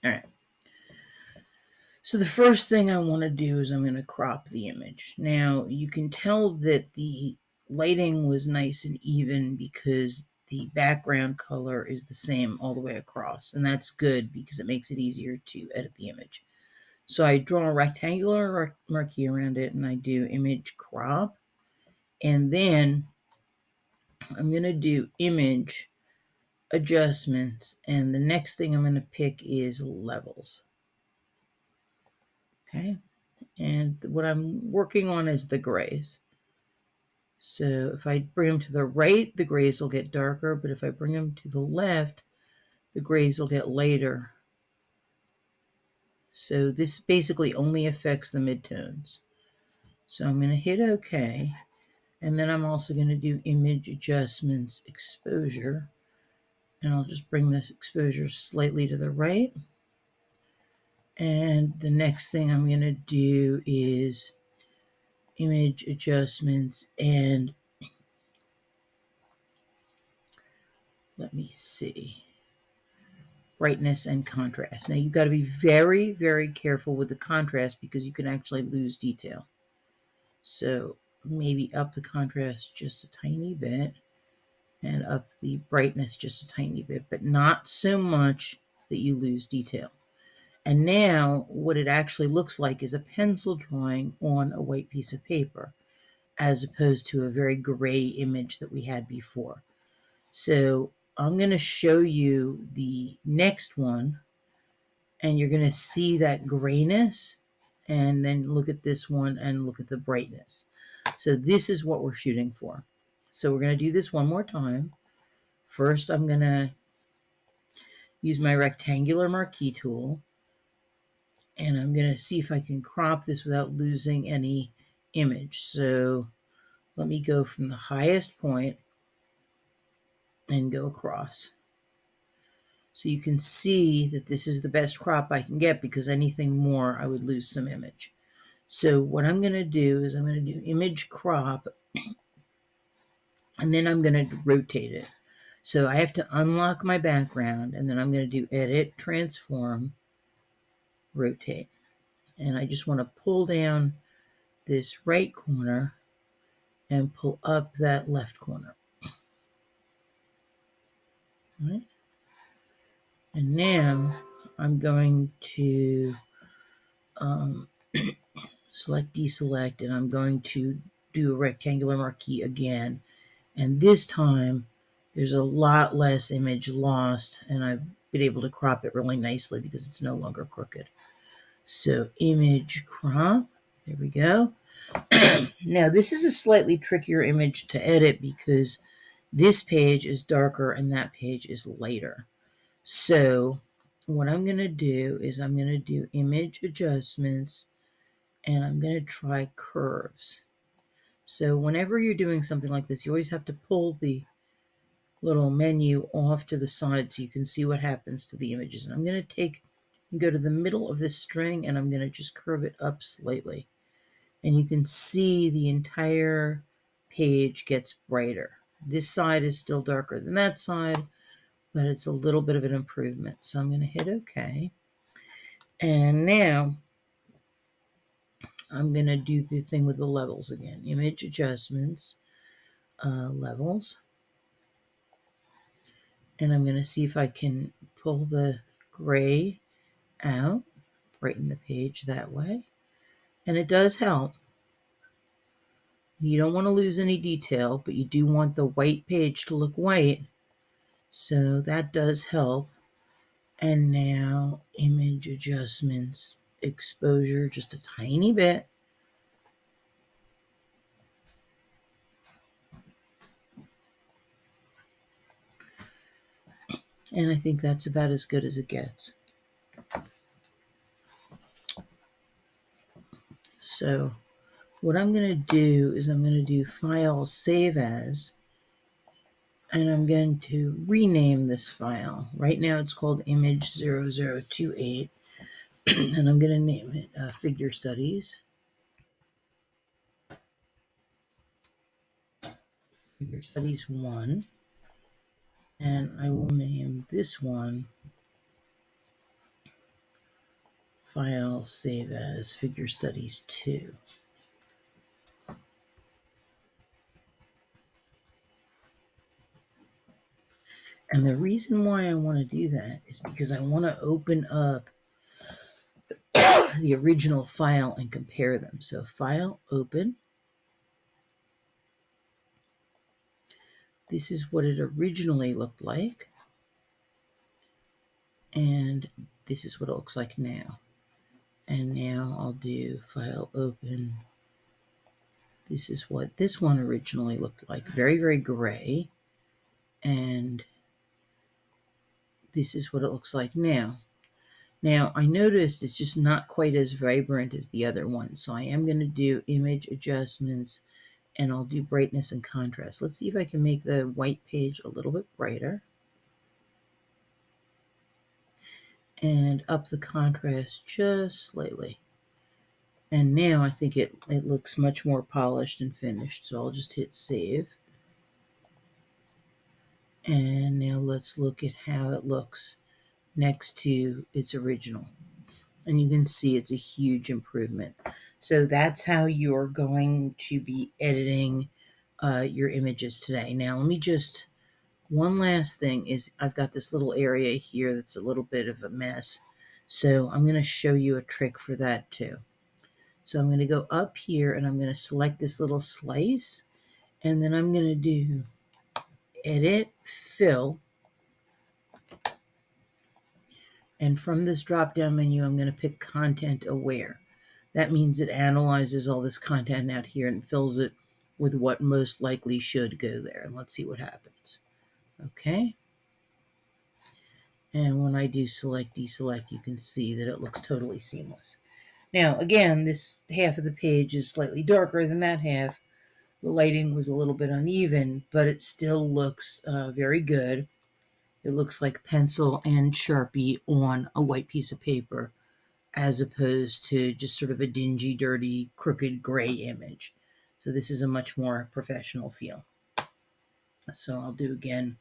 All right. So the first thing I want to do is I'm going to crop the image. Now you can tell that the lighting was nice and even because the background color is the same all the way across. And that's good because it makes it easier to edit the image. So I draw a rectangular marquee around it and I do image crop. And then I'm going to do image adjustments. And the next thing I'm going to pick is levels. Okay. And what I'm working on is the grays. So if I bring them to the right, the grays will get darker, but if I bring them to the left, the grays will get lighter. So this basically only affects the midtones. So I'm going to hit OK. And then I'm also going to do image adjustments exposure. And I'll just bring this exposure slightly to the right. And the next thing I'm going to do is image adjustments and let me see. Brightness and contrast. Now you've got to be very, very careful with the contrast because you can actually lose detail. So maybe up the contrast just a tiny bit and up the brightness just a tiny bit, but not so much that you lose detail. And now what it actually looks like is a pencil drawing on a white piece of paper as opposed to a very gray image that we had before. So I'm going to show you the next one and you're going to see that grayness and then look at this one and look at the brightness. So this is what we're shooting for. So we're going to do this one more time. First, I'm going to use my rectangular marquee tool and I'm going to see if I can crop this without losing any image. So let me go from the highest point and go across. So you can see that this is the best crop I can get because anything more I would lose some image. So what I'm going to do is I'm going to do image crop and then I'm going to rotate it. So I have to unlock my background and then I'm going to do edit, transform, rotate. And I just want to pull down this right corner and pull up that left corner. All right. And now I'm going to select, deselect, and I'm going to do a rectangular marquee again. And this time there's a lot less image lost and I've been able to crop it really nicely because it's no longer crooked. So image crop, there we go. Now this is a slightly trickier image to edit because this page is darker and that page is lighter. So what I'm going to do is I'm going to do image adjustments and I'm going to try curves. So whenever you're doing something like this, you always have to pull the little menu off to the side so you can see what happens to the images. And I'm going to take and go to the middle of this string and I'm going to just curve it up slightly. And you can see the entire page gets brighter. This side is still darker than that side, but it's a little bit of an improvement. So I'm going to hit OK. And now I'm going to do the thing with the levels again. Image adjustments, levels. And I'm going to see if I can pull the gray out, brighten the page that way. And it does help. You don't want to lose any detail, but you do want the white page to look white. So that does help. And now image adjustments, exposure just a tiny bit. And I think that's about as good as it gets. So what I'm going to do is I'm going to do File, Save As, and I'm going to rename this file. Right now it's called Image0028, and I'm going to name it Figure Studies. Figure Studies 1, and I will name this one File, save as Figure Studies 2. And the reason why I want to do that is because I want to open up the original file and compare them. So File, Open. This is what it originally looked like. And this is what it looks like now. And now I'll do File, Open. This is what this one originally looked like. Very, very gray. And this is what it looks like now. Now, I noticed it's just not quite as vibrant as the other one, so I am going to do image adjustments, and I'll do brightness and contrast. Let's see if I can make the white page a little bit brighter. And up the contrast just slightly. And now I think it looks much more polished and finished, so I'll just hit save. And now let's look at how it looks next to its original. And you can see it's a huge improvement. So that's how you're going to be editing your images today. Now, let me just, one last thing is I've got this little area here that's a little bit of a mess. So I'm going to show you a trick for that too. So I'm going to go up here and I'm going to select this little slice, and then I'm going to do Edit, Fill. And from this drop-down menu, I'm going to pick Content Aware. That means it analyzes all this content out here and fills it with what most likely should go there. And let's see what happens. Okay. And when I do select, deselect, you can see that it looks totally seamless. Now, again, this half of the page is slightly darker than that half. The lighting was a little bit uneven, but it still looks very good. It looks like pencil and Sharpie on a white piece of paper, as opposed to just sort of a dingy, dirty, crooked gray image. So this is a much more professional feel. So I'll do again,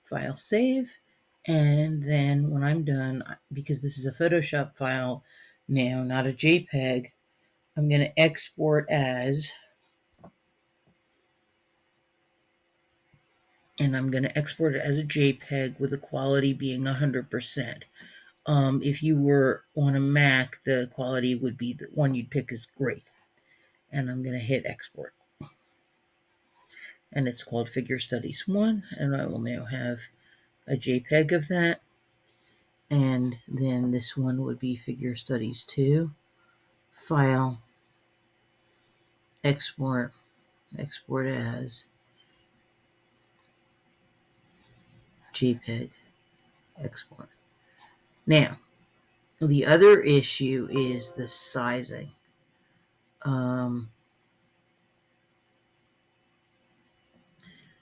File, Save, and then when I'm done, because this is a Photoshop file now, not a JPEG, I'm going to export as, and I'm going to export it as a JPEG with the quality being 100%. If you were on a Mac, the quality would be the one you'd pick is great. And I'm going to hit export. And it's called Figure Studies 1, and I will now have a JPEG of that. And then this one would be Figure Studies 2. File, export, export as JPEG, export. Now, the other issue is the sizing.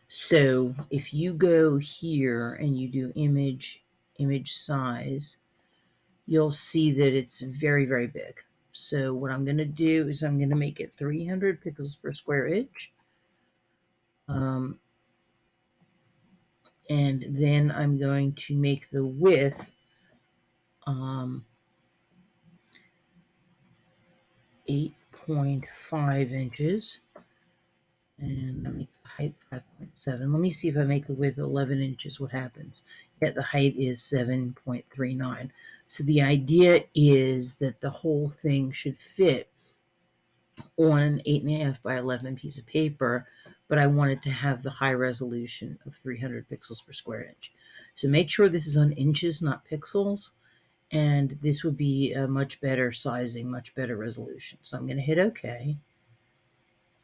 So if you go here and you do image size, you'll see that it's very, very big. So what I'm going to do is I'm going to make it 300 pixels per square inch. And then I'm going to make the width 8.5 inches. And that makes the height 5.7. Let me see if I make the width 11 inches, what happens. Yeah, the height is 7.39. So the idea is that the whole thing should fit on an 8.5 by 11 piece of paper, but I wanted to have the high resolution of 300 pixels per square inch. So make sure this is on inches, not pixels, and this would be a much better sizing, much better resolution. So I'm going to hit OK,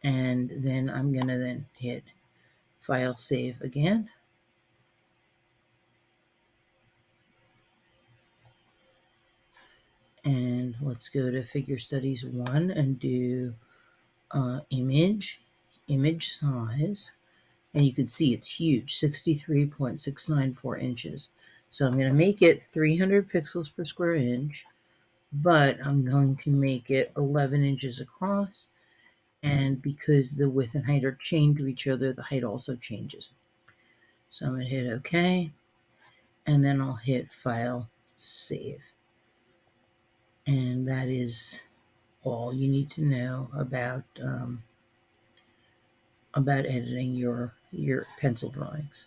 and then I'm going to then hit File, Save again. And let's go to Figure Studies 1 and do image size. And you can see it's huge, 63.694 inches. So I'm going to make it 300 pixels per square inch, but I'm going to make it 11 inches across. And because the width and height are chained to each other, the height also changes. So I'm going to hit OK, and then I'll hit File, Save. And And that is all you need to know about editing your pencil drawings.